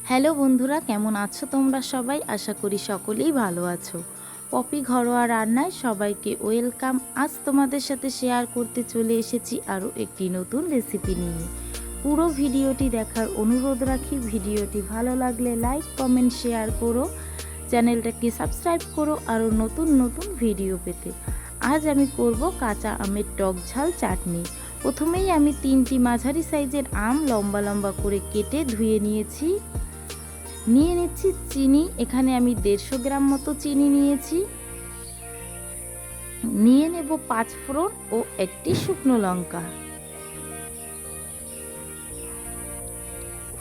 Hello বন্ধুরা, কেমন আছো তোমরা সবাই? আশা করি সকলেই ভালো আছো। পপি ঘরোয়া রান্নায় সবাইকে ওয়েলকাম। আজ তোমাদের সাথে শেয়ার করতে চলে এসেছি আরও একটি নতুন রেসিপি নিয়ে। পুরো ভিডিওটি দেখার অনুরোধ রাখি। ভিডিওটি ভালো লাগলে লাইক, কমেন্ট, শেয়ার করো। চ্যানেলটাকে সাবস্ক্রাইব করো আরও নতুন নতুন ভিডিও পেতে। আজ আমি করব কাঁচা আমের টক ঝাল চাটনি। প্রথমেই আমি 3টি মাঝারি সাইজের আম লম্বা লম্বা করে কেটে ধুয়ে নিয়েছি। নিয়ে নিচ্ছি চিনি। এখানে আমি 150 গ্রাম মতো চিনি নিয়েছি। নিয়ে নেব 5 ফোড়ন ও একটি শুকনো লঙ্কা।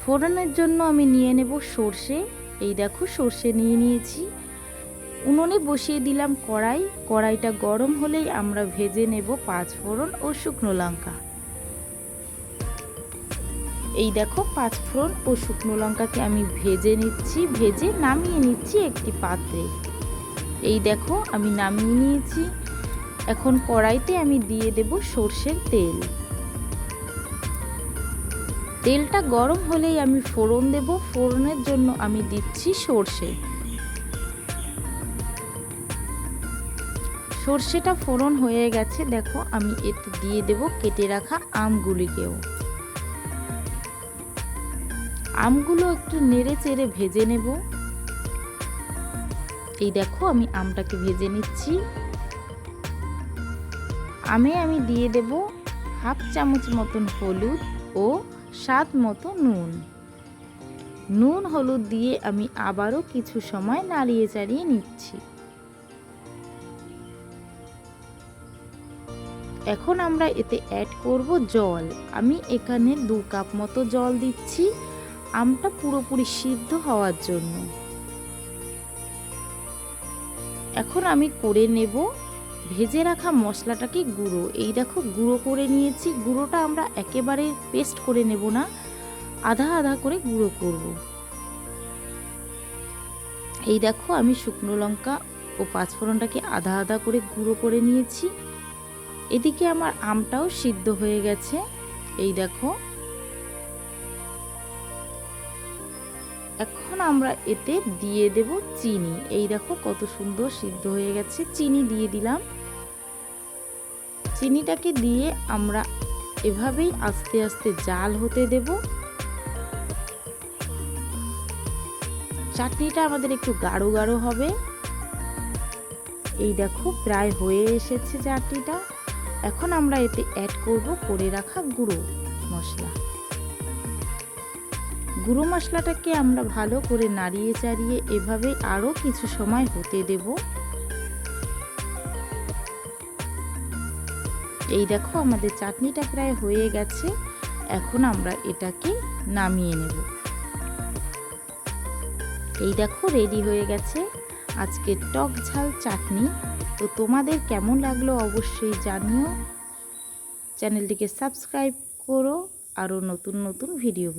ফোড়নের জন্য আমি নিয়ে নেব সর্ষে। এই দেখো সর্ষে নিয়ে নিয়েছি। উনুনে বসিয়ে দিলাম কড়াই। কড়াইটা গরম হলেই আমরা ভেজে নেব 5 ফোড়ন ও শুকনো লঙ্কা। এই দেখো 5 ফোড়ন ও শুকনো লঙ্কাকে আমি ভেজে নিচ্ছি। ভেজে নামিয়ে নিচ্ছি একটি পাত্রে। এই দেখো আমি নামিয়ে নিয়েছি। এখন কড়াইতে আমি দিয়ে দেব সর্ষের তেল। তেলটা গরম হলেই আমি ফোড়ন দেব। ফোড়নের জন্য আমি দিচ্ছি সর্ষে। সর্ষেটা ফোড়ন হয়ে গেছে। দেখো আমি এতে দিয়ে দেব কেটে রাখা আমগুলিকেও। আমগুলো একটু নেড়ে চেড়ে ভেজে নেব। এই দেখো আমি আমটাকে ভেজে নিচ্ছি। আমি দিয়ে দেব হাফ চামচ মতন হলুদ ও স্বাদ মতো নুন। নুন হলুদ দিয়ে আমি আবারও কিছু সময় নাড়িয়ে চাড়িয়ে নিচ্ছি। এখন আমরা এতে অ্যাড করব জল। আমি এখানে 2 কাপ মতো জল দিচ্ছি আমটা পুরোপুরি সিদ্ধ হওয়ার জন্য। এখন আমি করে নেব ভেজে রাখা মশলাটাকে গুঁড়ো। এই দেখো গুঁড়ো করে নিয়েছি। গুঁড়োটা আমরা একেবারে পেস্ট করে নেব না, আধা আধা করে গুঁড়ো করব। এই দেখো আমি শুকনো লঙ্কা ও 5 ফোড়নটাকে আধা আধা করে গুঁড়ো করে নিয়েছি। এদিকে আমার আমটাও সিদ্ধ হয়ে গেছে। এই দেখো এখন আমরা এতে দিয়ে দেব চিনি। এই দেখো কত সুন্দর সিদ্ধ হয়ে গেছে। চিনি দিয়ে দিলাম। চিনিটাকে দিয়ে আমরা এভাবেই আস্তে আস্তে জাল হতে দেব। চাটনিটা আমাদের একটু গাঢ় গাঢ় হবে। এই দেখো প্রায় হয়ে এসেছে চাটনিটা। এখন আমরা এতে অ্যাড করব করে রাখা গুঁড়ো মশলা। গুঁড়ো মশলাটাকে আমরা ভালো করে নাড়িয়ে চাড়িয়ে এভাবে আরও কিছু সময় হতে দেব। এই দেখো আমাদের চাটনিটা প্রায় হয়ে গেছে। এখন আমরা এটাকে নামিয়ে নেব। এই দেখো রেডি হয়ে গেছে আজকের টক ঝাল চাটনি। তো তোমাদের কেমন লাগলো অবশ্যই জানিও। চ্যানেলটিকে সাবস্ক্রাইব করো আরও নতুন নতুন ভিডিও